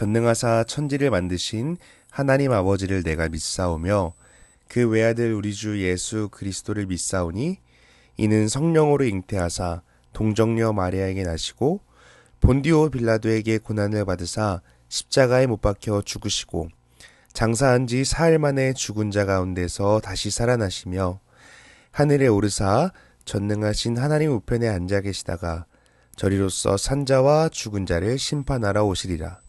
전능하사 천지를 만드신 하나님 아버지를 내가 믿사오며 그 외아들 우리 주 예수 그리스도를 믿사오니 이는 성령으로 잉태하사 동정녀 마리아에게 나시고 본디오 빌라도에게 고난을 받으사 십자가에 못 박혀 죽으시고 장사한 지 사흘 만에 죽은 자 가운데서 다시 살아나시며 하늘에 오르사 전능하신 하나님 우편에 앉아 계시다가 저리로서 산자와 죽은 자를 심판하러 오시리라.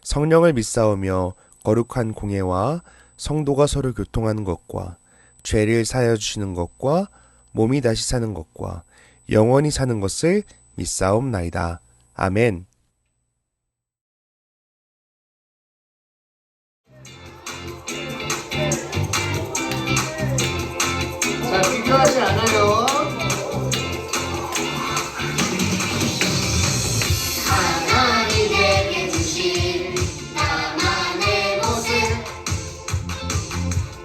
성령을 믿사오며 거룩한 공예와 성도가 서로 교통하는 것과 죄를 사하여 주시는 것과 몸이 다시 사는 것과 영원히 사는 것을 믿사옵나이다. 아멘. 자, 비교하지 않아요. 하나님에게 주신 나만의 모습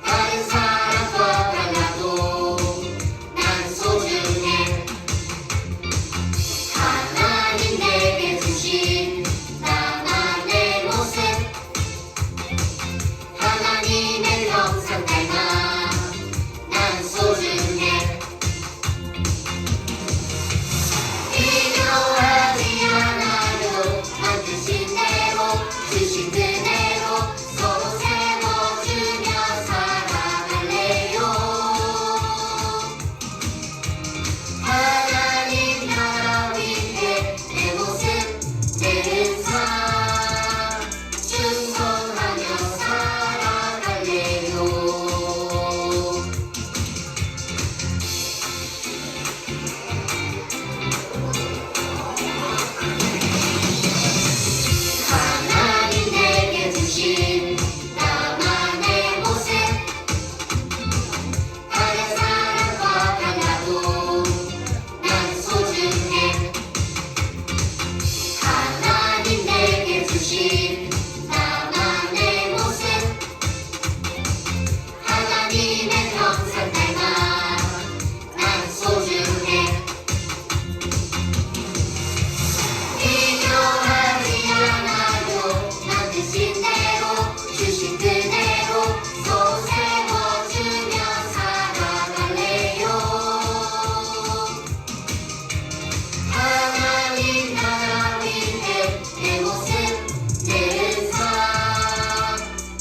다른 사람과 달라도 난 소중해. 하나님 내게 주신 나만의 모습 하나님의 형상 닮아 난 소중해. 필요하지 않아도 만드신 대로 주신 그대로 서로 세워주며 살아갈래요. 하나님 나라 위해 내 모습 내 은사 충성하며 살아갈래요. 하나님 내게 주신 나만의 모습 다른 사람과 달라도 난 소중해. 하나님 내게 주신 나만의 모습 하나님의 형상 닮아 난 소중해. 필요하지 않아도 만드신 대로 주신 그대로 서로 세워주며 살아갈래요. 하나님 나라 위해 내 모습 내 은사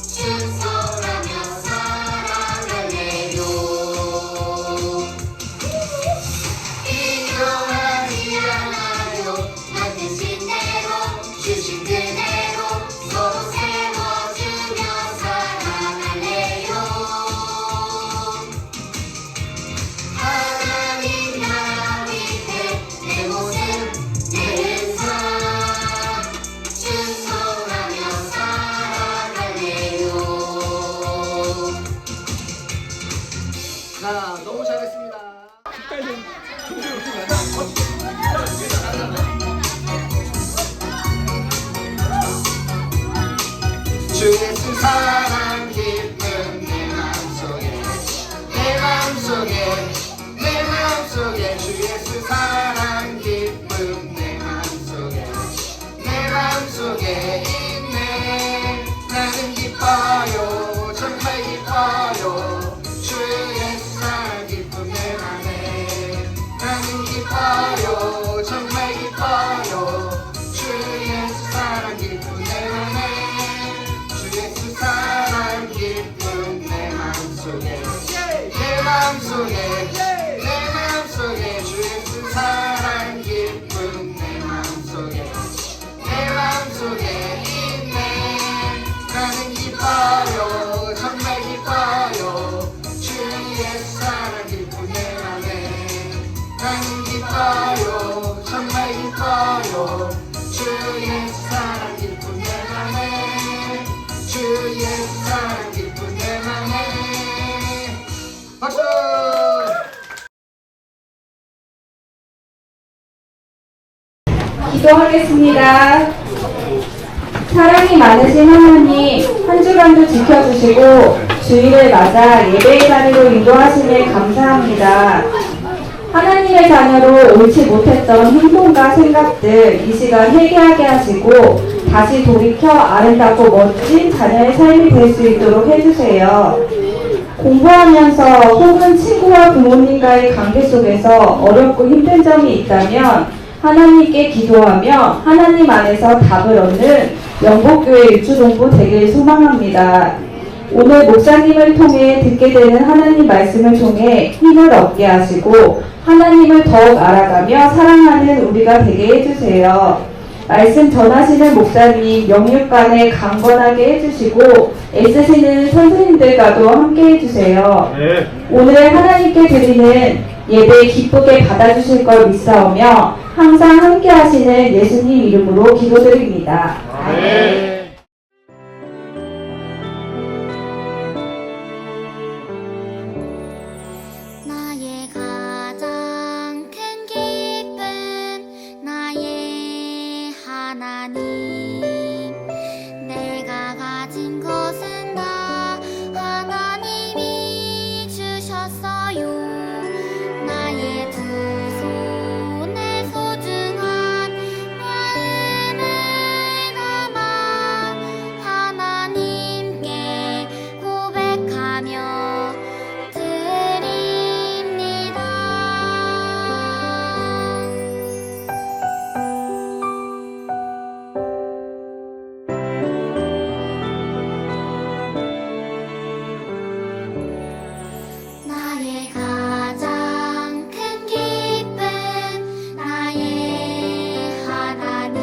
충성하며 살아갈래요. 필요하지 않아요 만드신 대로 주신 그대로 서로 세워주며 살아갈래요. 하나님 나라 위해 내 모습 내 은사 충성하며 살아갈래요. 자, 너무 잘했습니다. 주 예수 사랑 깊은 내 마음속에 내 마음속에 내 마음속에 주 예수 사랑 깊은 내 마음속에 내 마음속에 있네. 나는 기뻐요 정말 기뻐요 주 예수 사랑 깊은 내 맘에. 나는 기뻐요 정말 기뻐요 주 예수 사랑 깊은 내 맘에. 주 예수 사랑 깊은 내 마음속에 내 마음속에 내 마음속에 주 예수 사랑 깊은 내 마음속에 내 마음속에 있네. 나는 기뻐요 정말 기뻐요 주 예수 사랑 깊은 내 맘에. 나는 기뻐요 정말 기뻐요 주 예수 사랑 깊은 내 맘에. 주 예수 사랑 깊은 내 맘에. 박수. 기도하겠습니다. 사랑이 많으신 하나님, 한 주간도 지켜주시고 주일을 맞아 예배의 자리로 인도하시니 감사합니다. 하나님의 자녀로 옳지 못했던 행동과 생각들 이 시간 회개하게 하시고 다시 돌이켜 아름답고 멋진 자녀의 삶이 될 수 있도록 해주세요. 공부하면서 혹은 친구와 부모님과의 관계 속에서 어렵고 힘든 점이 있다면 하나님께 기도하며 하나님 안에서 답을 얻는 영복교회 유초동부 되길 소망합니다. 오늘 목사님을 통해 듣게 되는 하나님 말씀을 통해 힘을 얻게 하시고 하나님을 더욱 알아가며 사랑하는 우리가 되게 해주세요. 말씀 전하시는 목사님 영육간에 강건하게 해주시고 애쓰시는 선생님들과도 함께 해주세요. 오늘 하나님께 드리는 예배 기쁘게 받아주실 걸 믿사오며 항상 함께 하시는 예수님 이름으로 기도드립니다. 아멘. 나의 가장 큰 기쁨 나의 하나님 내가 가진 것은 다 하나님이 주셨어요 나의 두 손에 소중한 마음을 담아 하나님께 고백하며 드립니다. 나의 가장 큰 기쁨 나의 하나님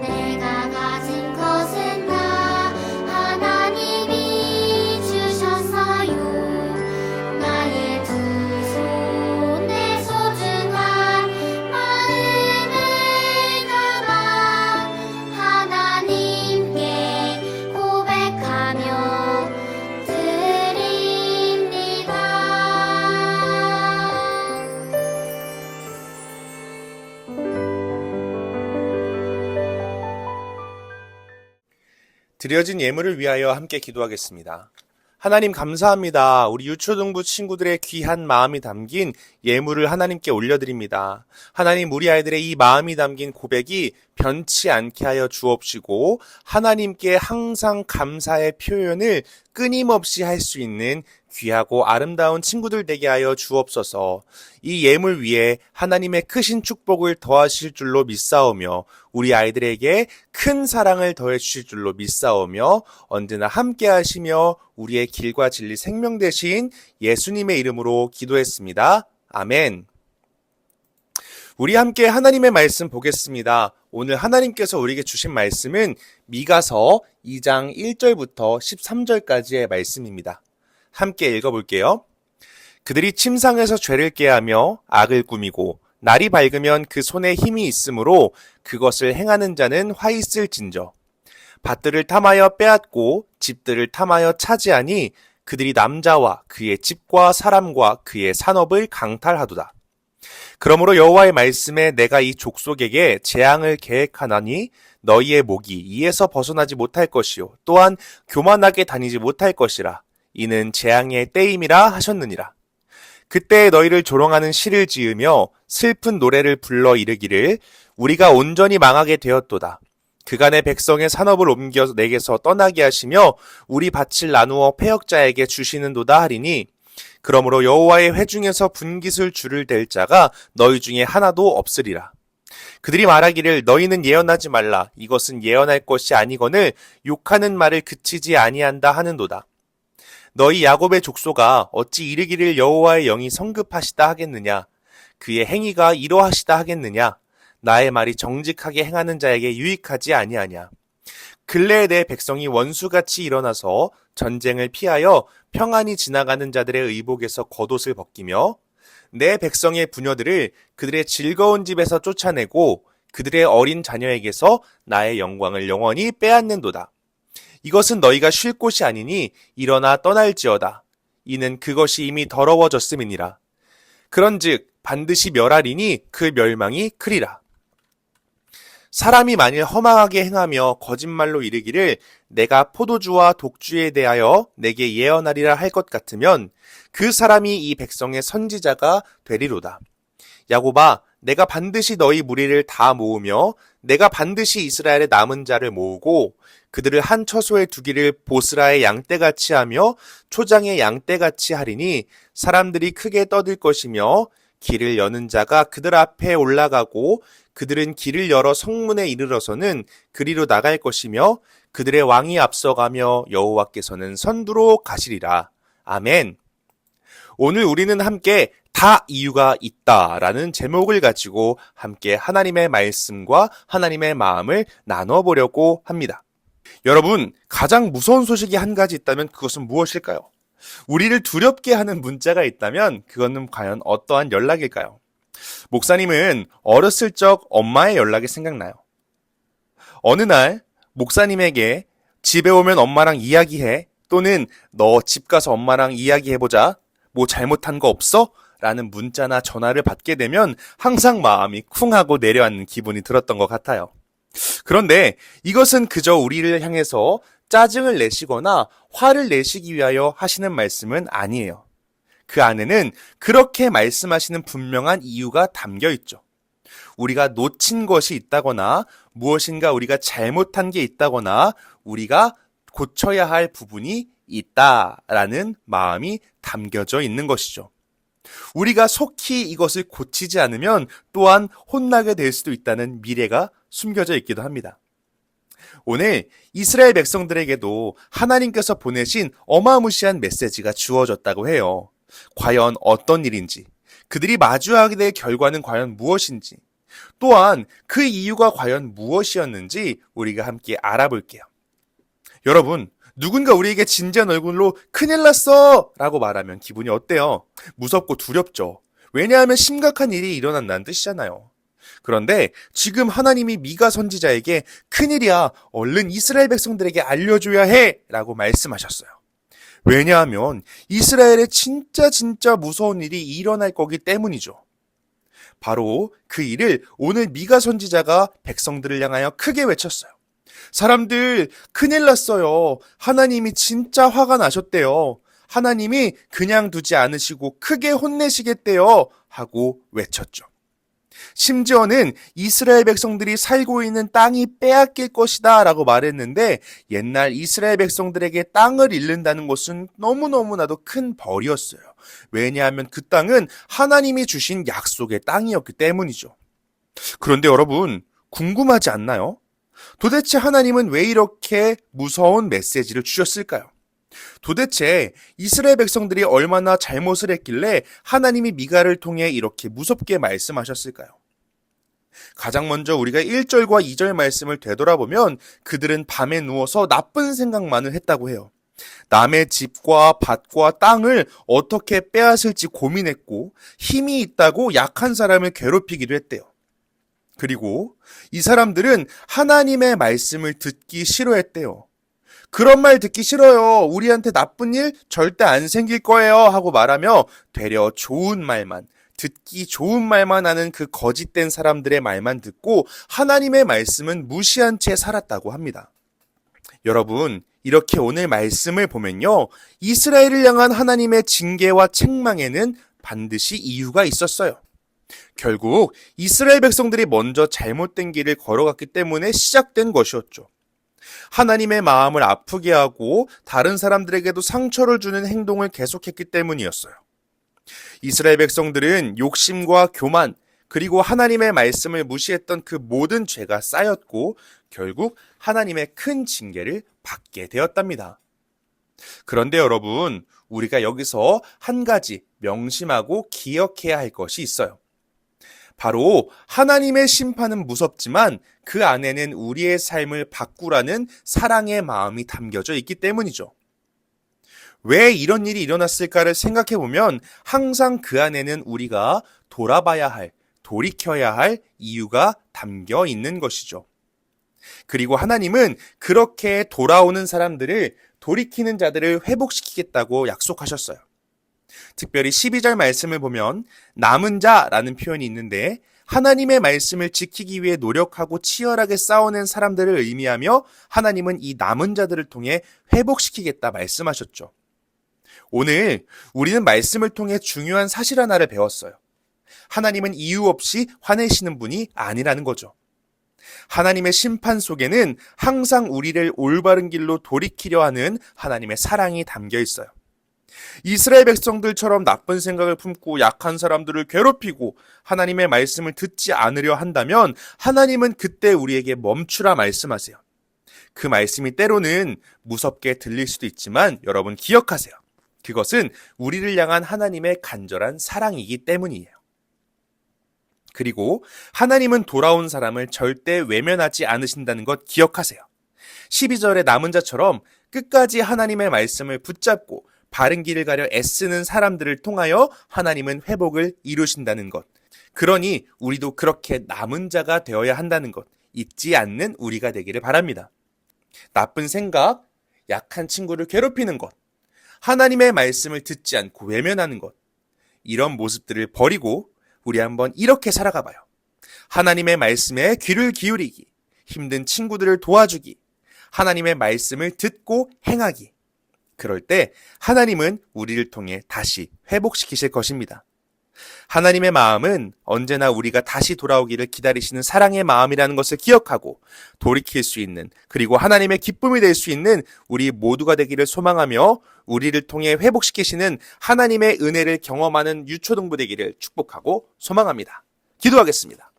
내가 가진 것은 다 하나님이 주셨어요 나의 두 손에 소중한 마음을 담아 하나님께 고백하며 드립니다. 드려진 예물을 위하여 함께 기도하겠습니다. 하나님 감사합니다. 우리 유초등부 친구들의 귀한 마음이 담긴 예물을 하나님께 올려드립니다. 하나님 우리 아이들의 이 마음이 담긴 고백이 변치 않게 하여 주옵시고 하나님께 항상 감사의 표현을 끊임없이 할 수 있는 귀하고 아름다운 친구들 되게 하여 주옵소서. 이 예물 위에 하나님의 크신 축복을 더하실 줄로 믿사오며 우리 아이들에게 큰 사랑을 더해 주실 줄로 믿사오며 언제나 함께 하시며 우리의 길과 진리 생명 되신 예수님의 이름으로 기도했습니다. 아멘. 우리 함께 하나님의 말씀 보겠습니다. 오늘 하나님께서 우리에게 주신 말씀은 미가서 2장 1절부터 13절까지의 말씀입니다. 함께 읽어볼게요. 그들이 침상에서 죄를 깨하며 악을 꾸미고 날이 밝으면 그 손에 힘이 있으므로 그것을 행하는 자는 화 있을진저. 밭들을 탐하여 빼앗고 집들을 탐하여 차지하니 그들이 남자와 그의 집과 사람과 그의 산업을 강탈하도다. 그러므로 여호와의 말씀에 내가 이 족속에게 재앙을 계획하나니 너희의 목이 이에서 벗어나지 못할 것이요 또한 교만하게 다니지 못할 것이라. 이는 재앙의 때임이라 하셨느니라. 그때 너희를 조롱하는 시를 지으며 슬픈 노래를 불러 이르기를 우리가 온전히 망하게 되었도다. 그간의 백성의 산업을 옮겨 내게서 떠나게 하시며 우리 밭을 나누어 패역자에게 주시는도다 하리니 그러므로 여호와의 회중에서 분깃을 줄을 댈 자가 너희 중에 하나도 없으리라. 그들이 말하기를 너희는 예언하지 말라. 이것은 예언할 것이 아니거늘 욕하는 말을 그치지 아니한다 하는도다. 너희 야곱의 족속아 어찌 이르기를 여호와의 영이 성급하시다 하겠느냐. 그의 행위가 이러하시다 하겠느냐. 나의 말이 정직하게 행하는 자에게 유익하지 아니하냐. 근래에 내 백성이 원수같이 일어나서 전쟁을 피하여 평안히 지나가는 자들의 의복에서 겉옷을 벗기며 내 백성의 부녀들을 그들의 즐거운 집에서 쫓아내고 그들의 어린 자녀에게서 나의 영광을 영원히 빼앗는도다. 이것은 너희가 쉴 곳이 아니니 일어나 떠날지어다. 이는 그것이 이미 더러워졌음이니라. 그런즉 반드시 멸하리니 그 멸망이 크리라. 사람이 만일 허망하게 행하며 거짓말로 이르기를 내가 포도주와 독주에 대하여 내게 예언하리라 할 것 같으면 그 사람이 이 백성의 선지자가 되리로다. 야곱아, 내가 반드시 너희 무리를 다 모으며 내가 반드시 이스라엘의 남은 자를 모으고 그들을 한 처소에 두기를 보스라의 양떼같이 하며 초장의 양떼같이 하리니 사람들이 크게 떠들 것이며 길을 여는 자가 그들 앞에 올라가고 그들은 길을 열어 성문에 이르러서는 그리로 나갈 것이며 그들의 왕이 앞서가며 여호와께서는 선두로 가시리라. 아멘. 오늘 우리는 함께 다 이유가 있다라는 제목을 가지고 함께 하나님의 말씀과 하나님의 마음을 나눠보려고 합니다. 여러분, 가장 무서운 소식이 한 가지 있다면 그것은 무엇일까요? 우리를 두렵게 하는 문자가 있다면 그것은 과연 어떠한 연락일까요? 목사님은 어렸을 적 엄마의 연락이 생각나요. 어느 날 목사님에게 집에 오면 엄마랑 이야기해, 또는 너 집 가서 엄마랑 이야기해보자, 뭐 잘못한 거 없어? 라는 문자나 전화를 받게 되면 항상 마음이 쿵 하고 내려앉는 기분이 들었던 것 같아요. 그런데 이것은 그저 우리를 향해서 짜증을 내시거나 화를 내시기 위하여 하시는 말씀은 아니에요. 그 안에는 그렇게 말씀하시는 분명한 이유가 담겨 있죠. 우리가 놓친 것이 있다거나 무엇인가 우리가 잘못한 게 있다거나 우리가 고쳐야 할 부분이 있다라는 마음이 담겨져 있는 것이죠. 우리가 속히 이것을 고치지 않으면 또한 혼나게 될 수도 있다는 미래가 숨겨져 있기도 합니다. 오늘 이스라엘 백성들에게도 하나님께서 보내신 어마무시한 메시지가 주어졌다고 해요. 과연 어떤 일인지, 그들이 마주하게 될 결과는 과연 무엇인지, 또한 그 이유가 과연 무엇이었는지 우리가 함께 알아볼게요. 여러분, 누군가 우리에게 진지한 얼굴로 큰일 났어! 라고 말하면 기분이 어때요? 무섭고 두렵죠. 왜냐하면 심각한 일이 일어난다는 뜻이잖아요. 그런데 지금 하나님이 미가 선지자에게 큰일이야, 얼른 이스라엘 백성들에게 알려줘야 해! 라고 말씀하셨어요. 왜냐하면 이스라엘에 진짜 무서운 일이 일어날 거기 때문이죠. 바로 그 일을 오늘 미가 선지자가 백성들을 향하여 크게 외쳤어요. 사람들, 큰일 났어요. 하나님이 진짜 화가 나셨대요. 하나님이 그냥 두지 않으시고 크게 혼내시겠대요. 하고 외쳤죠. 심지어는 이스라엘 백성들이 살고 있는 땅이 빼앗길 것이다 라고 말했는데, 옛날 이스라엘 백성들에게 땅을 잃는다는 것은 너무나도 큰 벌이었어요. 왜냐하면 그 땅은 하나님이 주신 약속의 땅이었기 때문이죠. 그런데 여러분, 궁금하지 않나요? 도대체 하나님은 왜 이렇게 무서운 메시지를 주셨을까요? 도대체 이스라엘 백성들이 얼마나 잘못을 했길래 하나님이 미가를 통해 이렇게 무섭게 말씀하셨을까요? 가장 먼저 우리가 1절과 2절 말씀을 되돌아보면 그들은 밤에 누워서 나쁜 생각만을 했다고 해요. 남의 집과 밭과 땅을 어떻게 빼앗을지 고민했고, 힘이 있다고 약한 사람을 괴롭히기도 했대요. 그리고 이 사람들은 하나님의 말씀을 듣기 싫어했대요. 그런 말 듣기 싫어요. 우리한테 나쁜 일 절대 안 생길 거예요. 하고 말하며 되려 좋은 말만, 듣기 좋은 말만 하는 그 거짓된 사람들의 말만 듣고 하나님의 말씀은 무시한 채 살았다고 합니다. 여러분, 이렇게 오늘 말씀을 보면요, 이스라엘을 향한 하나님의 징계와 책망에는 반드시 이유가 있었어요. 결국 이스라엘 백성들이 먼저 잘못된 길을 걸어갔기 때문에 시작된 것이었죠. 하나님의 마음을 아프게 하고 다른 사람들에게도 상처를 주는 행동을 계속했기 때문이었어요. 이스라엘 백성들은 욕심과 교만, 그리고 하나님의 말씀을 무시했던 그 모든 죄가 쌓였고 결국 하나님의 큰 징계를 받게 되었답니다. 그런데 여러분, 우리가 여기서 한 가지 명심하고 기억해야 할 것이 있어요. 바로 하나님의 심판은 무섭지만 그 안에는 우리의 삶을 바꾸라는 사랑의 마음이 담겨져 있기 때문이죠. 왜 이런 일이 일어났을까를 생각해 보면 항상 그 안에는 우리가 돌아봐야 할, 돌이켜야 할 이유가 담겨 있는 것이죠. 그리고 하나님은 그렇게 돌아오는 사람들을, 돌이키는 자들을 회복시키겠다고 약속하셨어요. 특별히 12절 말씀을 보면 남은 자라는 표현이 있는데, 하나님의 말씀을 지키기 위해 노력하고 치열하게 싸워낸 사람들을 의미하며 하나님은 이 남은 자들을 통해 회복시키겠다 말씀하셨죠. 오늘 우리는 말씀을 통해 중요한 사실 하나를 배웠어요. 하나님은 이유 없이 화내시는 분이 아니라는 거죠. 하나님의 심판 속에는 항상 우리를 올바른 길로 돌이키려 하는 하나님의 사랑이 담겨 있어요. 이스라엘 백성들처럼 나쁜 생각을 품고 약한 사람들을 괴롭히고 하나님의 말씀을 듣지 않으려 한다면 하나님은 그때 우리에게 멈추라 말씀하세요. 그 말씀이 때로는 무섭게 들릴 수도 있지만 여러분 기억하세요. 그것은 우리를 향한 하나님의 간절한 사랑이기 때문이에요. 그리고 하나님은 돌아온 사람을 절대 외면하지 않으신다는 것 기억하세요. 12절의 남은 자처럼 끝까지 하나님의 말씀을 붙잡고 바른 길을 가려 애쓰는 사람들을 통하여 하나님은 회복을 이루신다는 것. 그러니 우리도 그렇게 남은 자가 되어야 한다는 것 잊지 않는 우리가 되기를 바랍니다. 나쁜 생각, 약한 친구를 괴롭히는 것, 하나님의 말씀을 듣지 않고 외면하는 것, 이런 모습들을 버리고 우리 한번 이렇게 살아가 봐요. 하나님의 말씀에 귀를 기울이기, 힘든 친구들을 도와주기, 하나님의 말씀을 듣고 행하기. 그럴 때 하나님은 우리를 통해 다시 회복시키실 것입니다. 하나님의 마음은 언제나 우리가 다시 돌아오기를 기다리시는 사랑의 마음이라는 것을 기억하고 돌이킬 수 있는, 그리고 하나님의 기쁨이 될 수 있는 우리 모두가 되기를 소망하며 우리를 통해 회복시키시는 하나님의 은혜를 경험하는 유초등부 되기를 축복하고 소망합니다. 기도하겠습니다.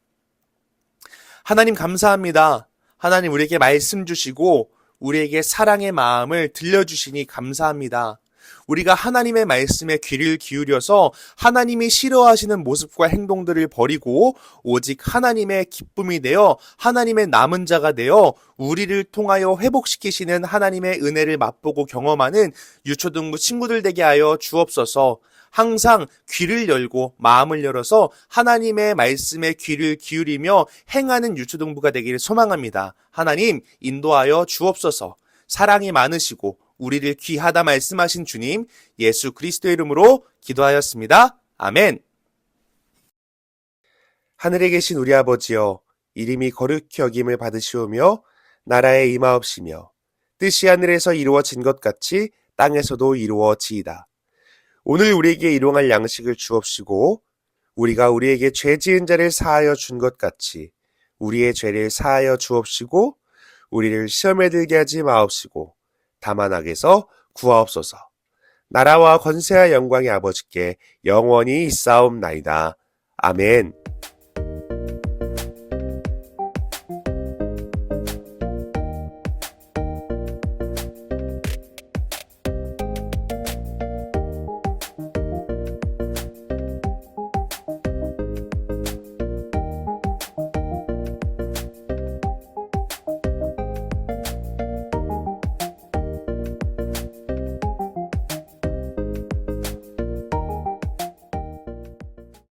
하나님 감사합니다. 하나님 우리에게 말씀 주시고 우리에게 사랑의 마음을 들려주시니 감사합니다. 우리가 하나님의 말씀에 귀를 기울여서 하나님이 싫어하시는 모습과 행동들을 버리고 오직 하나님의 기쁨이 되어 하나님의 남은 자가 되어 우리를 통하여 회복시키시는 하나님의 은혜를 맛보고 경험하는 유초등부 친구들 되게 하여 주옵소서. 항상 귀를 열고 마음을 열어서 하나님의 말씀에 귀를 기울이며 행하는 유초등부가 되기를 소망합니다. 하나님 인도하여 주옵소서. 사랑이 많으시고 우리를 귀하다 말씀하신 주님 예수 그리스도의 이름으로 기도하였습니다. 아멘. 하늘에 계신 우리 아버지여, 이름이 거룩히 여김을 받으시오며 나라에 임하옵시며 뜻이 하늘에서 이루어진 것 같이 땅에서도 이루어지이다. 오늘 우리에게 일용할 양식을 주옵시고 우리가 우리에게 죄 지은 자를 사하여 준 것 같이 우리의 죄를 사하여 주옵시고 우리를 시험에 들게 하지 마옵시고 다만 악에서 구하옵소서. 나라와 권세와 영광의 아버지께 영원히 있사옵나이다. 아멘.